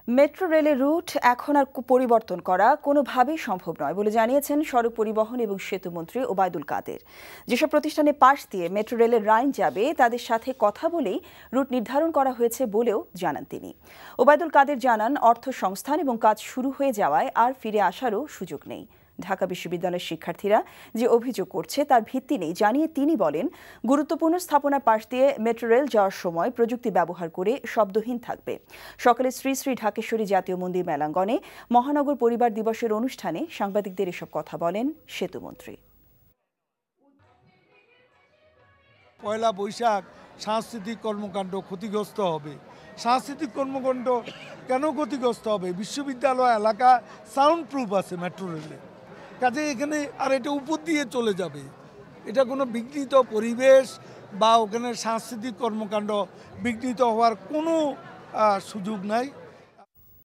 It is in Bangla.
মেট্রো রেলের রুট এখন আর পরিবর্তন করা কোনোভাবেই সম্ভব নয় বলে জানিয়েছেন সড়ক পরিবহন এবং সেতুমন্ত্রী ওবায়দুল কাদের। যেসব প্রতিষ্ঠানের পাশ দিয়ে মেট্রো রেলের লাইন যাবে তাদের সাথে কথা বলেই রুট নির্ধারণ করা হয়েছে বলেও জানান তিনি। ওবায়দুল কাদের জানান, অর্থ সংস্থান এবং কাজ শুরু হয়ে যাওয়ায় আর ফিরে আসারও সুযোগ নেই। ঢাকা বিশ্ববিদ্যালয়ের শিক্ষার্থীরা যে অভিযোগ করছে তার ভিত্তি নেই জানিয়ে তিনি বলেন, গুরুত্বপূর্ণ স্থাপনার পাশ দিয়ে মেট্রো রেল যাওয়ার সময় প্রযুক্তি ব্যবহার করে শব্দহীন থাকবে। সকালে শ্রী শ্রী ঢাকেশ্বরী জাতীয় মন্দির মেলাঙ্গনে মহানগর পরিবার দিবসের অনুষ্ঠানে সাংবাদিকদের এসব কথা বলেন সেতুমন্ত্রী। পয়লা বৈশাখ সাংস্কৃতিক কর্মকাণ্ড ক্ষতিগ্রস্ত হবে। সাংস্কৃতিক কর্মকাণ্ড কেন ক্ষতিগ্রস্ত হবে? বিশ্ববিদ্যালয় এলাকা সাউন্ড প্রুফ আছে মেট্রো রেলে, কাজে এখানে আর এটা উপর দিয়ে চলে যাবে। এটা কোনো বিঘ্নিত পরিবেশ বা ওখানে সাংস্কৃতিক কর্মকাণ্ড বিঘ্নিত হওয়ার কোনো সুযোগ নাই।